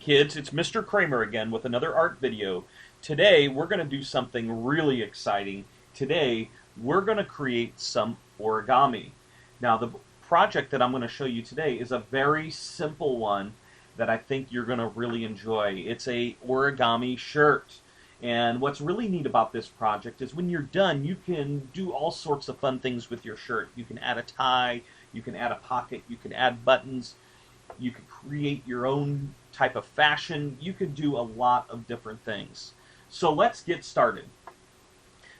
kids, it's Mr. Kramer again with another art video. Today we're going to do something really exciting. Today we're going to create some origami. Now the project that I'm going to show you today is a very simple one that I think you're going to really enjoy. It's a origami shirt. And what's really neat about this project is when you're done, you can do all sorts of fun things with your shirt. You can add a tie, you can add a pocket, you can add buttons, you can create your own type of fashion. You can do a lot of different things. So let's get started.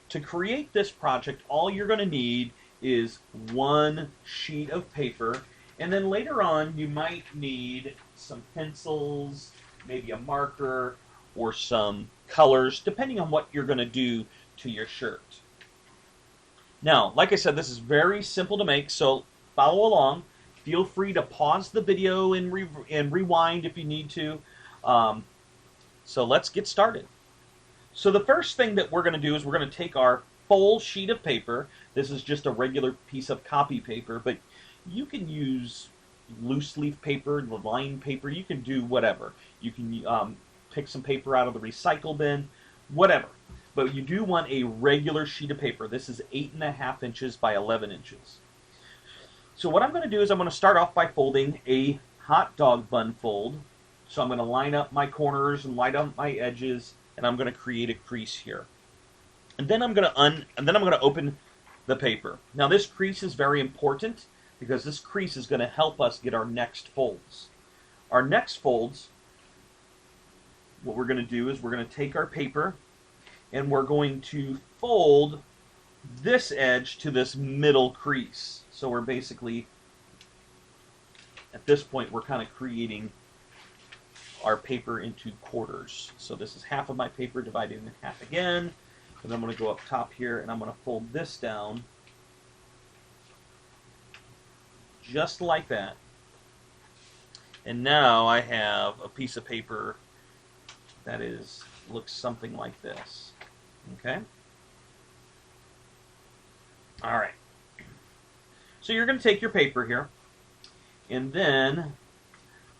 To create this project, all you're going to need is one sheet of paper, and then later on you might need some pencils, maybe a marker, or some colors, depending on what you're going to do to your shirt. Now, like I said, this is very simple to make, so follow along. Feel free to pause the video and rewind if you need to. So let's get started. So the first thing that we're going to do is we're going to take our full sheet of paper. This is just a regular piece of copy paper, but you can use loose leaf paper, lined paper. You can do whatever. You can pick some paper out of the recycle bin, whatever. But you do want a regular sheet of paper. This is 8.5 inches by 11 inches. So what I'm going to do is I'm going to start off by folding a hot dog bun fold. So I'm going to line up my corners and line up my edges, and I'm going to create a crease here. And then I'm going to open the paper. Now this crease is very important because this crease is going to help us get our next folds. Our next folds, what we're going to do is we're going to take our paper and we're going to fold this edge to this middle crease. So we're basically, at this point, we're kind of creating our paper into quarters. So this is half of my paper divided in half again. And I'm going to go up top here and I'm going to fold this down just like that. And now I have a piece of paper that looks something like this. Okay? All right. So you're going to take your paper here, and then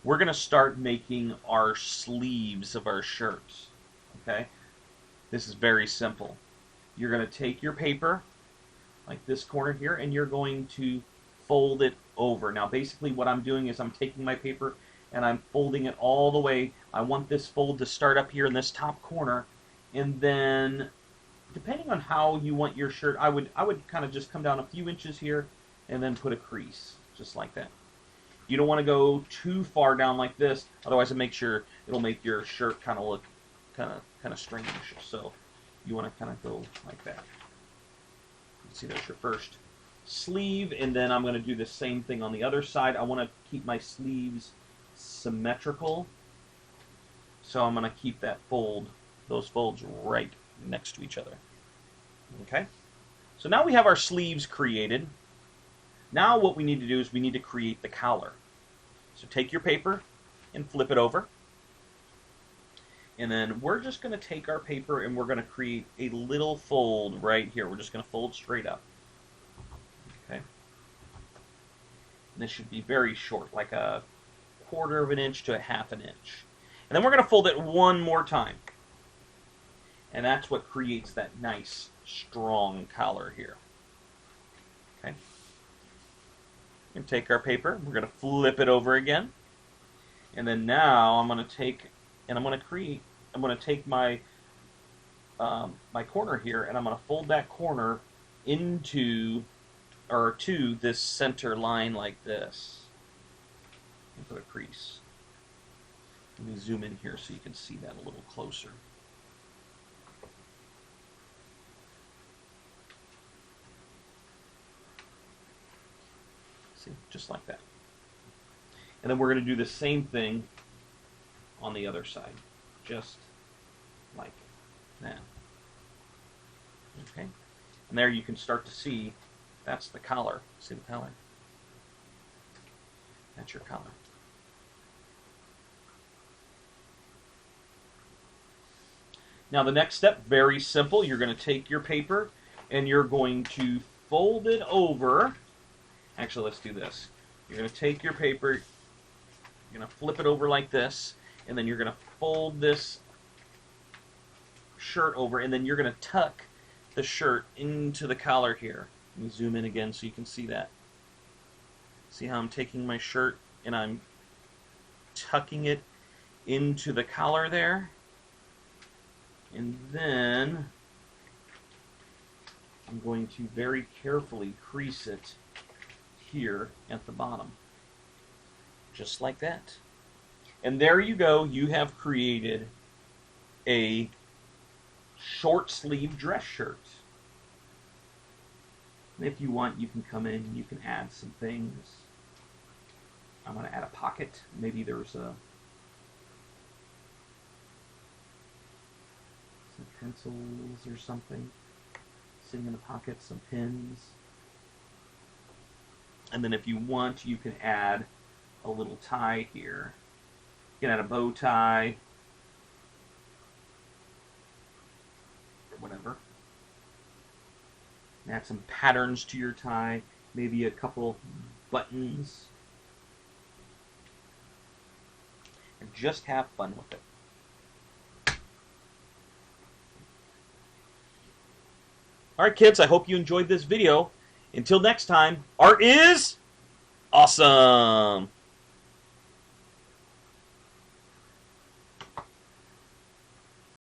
we're going to start making our sleeves of our shirts. Okay? This is very simple. You're going to take your paper, like this corner here, and you're going to fold it over. Now, basically what I'm doing is I'm taking my paper and I'm folding it all the way. I want this fold to start up here in this top corner, and then depending on how you want your shirt, I would kind of just come down a few inches here and then put a crease, just like that. You don't want to go too far down like this, otherwise it'll make your shirt kind of look kind of strange. So you want to kind of go like that. See, that's your first sleeve, and then I'm going to do the same thing on the other side. I want to keep my sleeves symmetrical, so I'm going to keep those folds right next to each other. Okay? So now we have our sleeves created. Now what we need to do is we need to create the collar. So take your paper and flip it over. And then we're just going to take our paper and we're going to create a little fold right here. We're just going to fold straight up. Okay? And this should be very short, like a 1/4 of an inch to a 1/2 inch. And then we're going to fold it one more time. And that's what creates that nice, strong collar here. Okay? We're going to take our paper, we're going to flip it over again. And then now I'm going to take my my corner here, and I'm going to fold that corner to this center line like this. And put a crease. Let me zoom in here so you can see that a little closer. See, just like that. And then we're going to do the same thing on the other side, just like that. Okay? And there you can start to see, that's the collar. See the collar? That's your collar. Now the next step, very simple. You're going to take your paper and you're going to fold it over. Actually, let's do this. You're going to take your paper, you're going to flip it over like this, and then you're going to fold this shirt over, and then you're going to tuck the shirt into the collar here. Let me zoom in again so you can see that. See how I'm taking my shirt and I'm tucking it into the collar there? And then I'm going to very carefully crease it here at the bottom. Just like that. And there you go. You have created a short sleeve dress shirt. And if you want, you can come in and you can add some things. I'm going to add a pocket. Maybe there's some pencils or something sitting in the pocket, some pins. And then if you want, you can add a little tie here. You can add a bow tie or whatever. Add some patterns to your tie, maybe a couple buttons. And just have fun with it. Alright kids, I hope you enjoyed this video. Until next time, art is awesome!